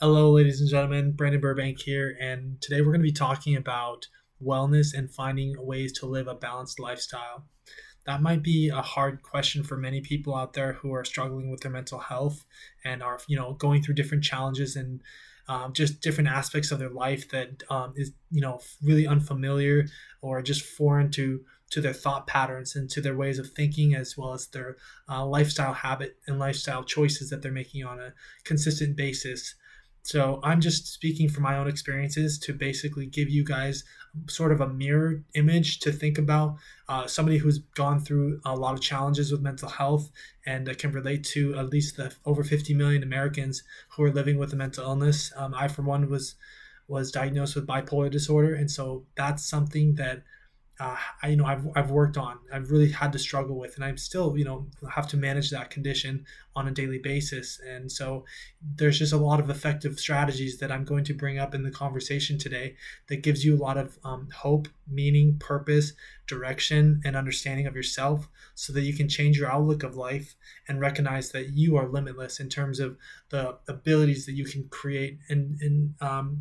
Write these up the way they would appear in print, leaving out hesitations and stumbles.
Hello, ladies and gentlemen. Brandon Burbank here, and today we're going to be talking about wellness and finding ways to live a balanced lifestyle. That might be a hard question for many people out there who are struggling with their mental health and are, going through different challenges and just different aspects of their life that is, really unfamiliar or just foreign to their thought patterns and to their ways of thinking, as well as their lifestyle habit and lifestyle choices that they're making on a consistent basis. So I'm just speaking from my own experiences to basically give you guys sort of a mirror image to think about, somebody who's gone through a lot of challenges with mental health and can relate to at least the over 50 million Americans who are living with a mental illness. I, for one, was diagnosed with bipolar disorder, and so that's something that I've worked on. I've really had to struggle with, and I'm still have to manage that condition on a daily basis. And so there's just a lot of effective strategies that I'm going to bring up in the conversation today that gives you a lot of hope, meaning, purpose, direction, and understanding of yourself, so that you can change your outlook of life and recognize that you are limitless in terms of the abilities that you can create in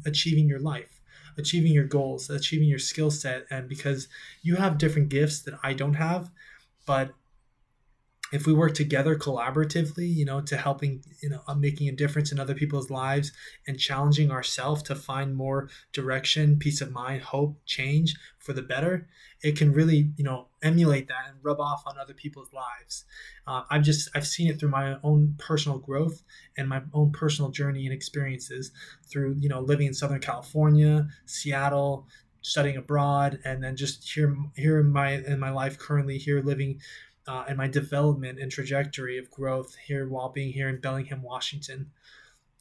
achieving your life, achieving your goals, achieving your skill set. And because you have different gifts that I don't have, but if we work together collaboratively, to helping, making a difference in other people's lives and challenging ourselves to find more direction, peace of mind, hope, change for the better, it can really, emulate that and rub off on other people's lives. I've seen it through my own personal growth and my own personal journey and experiences through, living in Southern California, Seattle, studying abroad, and then just here in my life currently here living and my development and trajectory of growth here while being here in Bellingham, Washington.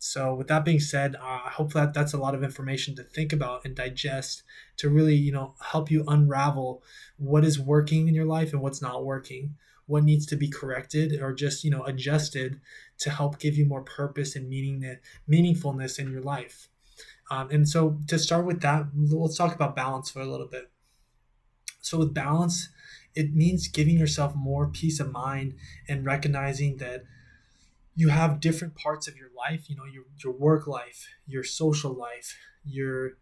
So, with that being said, I hope that that's a lot of information to think about and digest to really, help you unravel what is working in your life and what's not working, what needs to be corrected or just, adjusted to help give you more purpose and meaningfulness in your life. And so, to start with that, let's talk about balance for a little bit. So with balance, it means giving yourself more peace of mind and recognizing that you have different parts of your life, your work life, your social life, your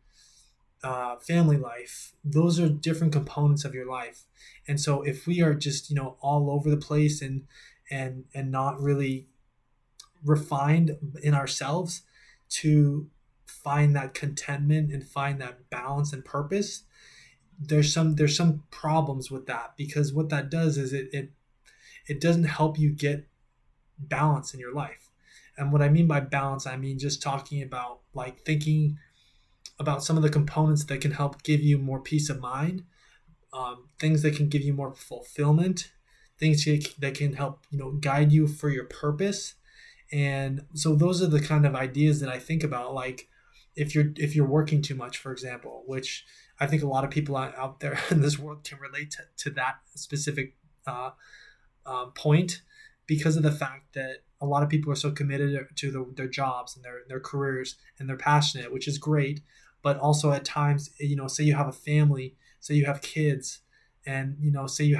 family life. Those are different components of your life. And so if we are just, all over the place and not really refined in ourselves to find that contentment and find that balance and purpose, there's some problems with that, because what that does is it doesn't help you get balance in your life. And what I mean by balance, I mean just talking about like thinking about some of the components that can help give you more peace of mind, things that can give you more fulfillment, things that can help guide you for your purpose. And so those are the kind of ideas that I think about, like if you're working too much, for example, which I think a lot of people out there in this world can relate to that specific point, because of the fact that a lot of people are so committed to their jobs and their careers, and they're passionate, which is great. But also at times, say you have a family, say you have kids, and say you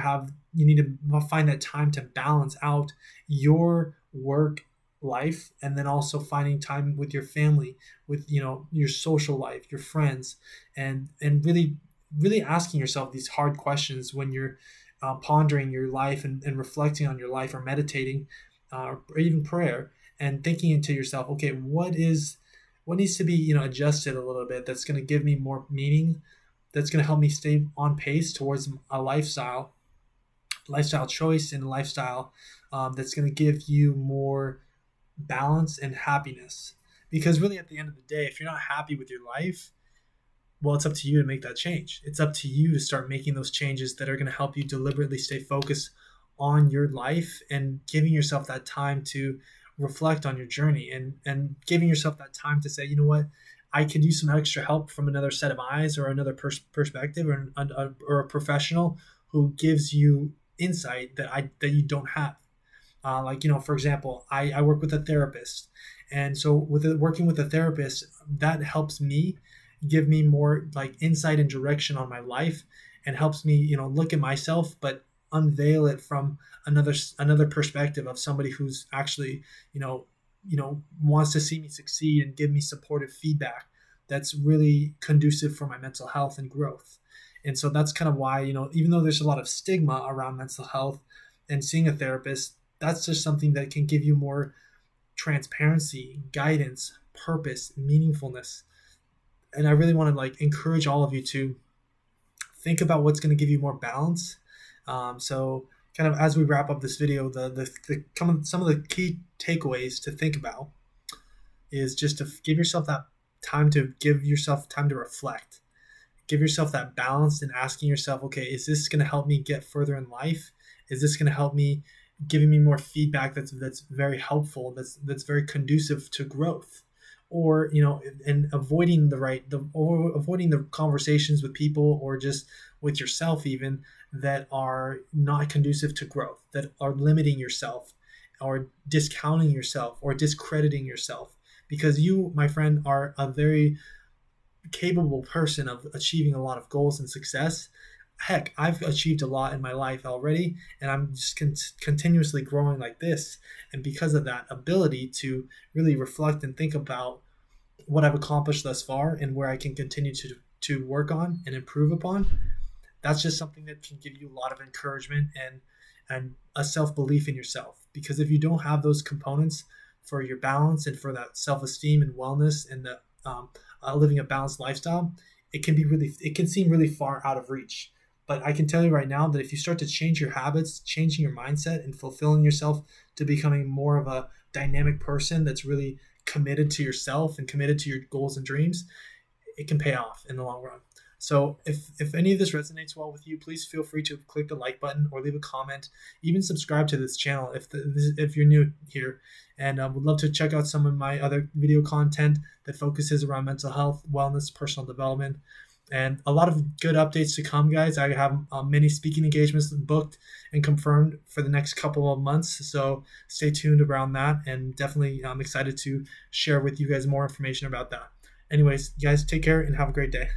need to find that time to balance out your work life, and then also finding time with your family, with your social life, your friends, and really asking yourself these hard questions when you're pondering your life and reflecting on your life, or meditating, or even prayer, and thinking into yourself, okay, what needs to be adjusted a little bit, that's going to give me more meaning, that's going to help me stay on pace towards a lifestyle choice, and a lifestyle that's going to give you more balance and happiness. Because really, at the end of the day, if you're not happy with your life, well, it's up to you to make that change. It's up to you to start making those changes that are going to help you deliberately stay focused on your life, and giving yourself that time to reflect on your journey, and giving yourself that time to say, what, I could use some extra help from another set of eyes, or another perspective, or a professional who gives you insight that you don't have. Like, for example, I work with a therapist. And so working with a therapist, that helps me give me more like insight and direction on my life, and helps me, look at myself, but unveil it from another perspective of somebody who's actually, you know, wants to see me succeed and give me supportive feedback that's really conducive for my mental health and growth. And so that's kind of why, even though there's a lot of stigma around mental health and seeing a therapist, that's just something that can give you more transparency, guidance, purpose, meaningfulness. And I really want to encourage all of you to think about what's going to give you more balance. So kind of as we wrap up this video, some of the key takeaways to think about is just to give yourself that time, to give yourself time to reflect, give yourself that balance, and asking yourself, okay, is this going to help me get further in life? Is this going to help me, giving me more feedback that's very helpful, that's very conducive to growth? Or and avoiding the conversations with people, or just with yourself even, that are not conducive to growth, that are limiting yourself, or discounting yourself, or discrediting yourself, because you, my friend, are a very capable person of achieving a lot of goals and success. Heck, I've achieved a lot in my life already, and I'm just continuously growing like this. And because of that ability to really reflect and think about what I've accomplished thus far and where I can continue to work on and improve upon, that's just something that can give you a lot of encouragement and a self-belief in yourself. Because if you don't have those components for your balance and for that self-esteem and wellness and the living a balanced lifestyle, it can seem really far out of reach. But I can tell you right now that if you start to change your habits, changing your mindset, and fulfilling yourself to becoming more of a dynamic person that's really committed to yourself and committed to your goals and dreams, it can pay off in the long run. So if any of this resonates well with you, please feel free to click the like button or leave a comment, even subscribe to this channel if you're new here. And I would love to check out some of my other video content that focuses around mental health, wellness, personal development, and a lot of good updates to come, guys. I have many speaking engagements booked and confirmed for the next couple of months, so stay tuned around that, and definitely I'm excited to share with you guys more information about that. Anyways, guys, take care and have a great day.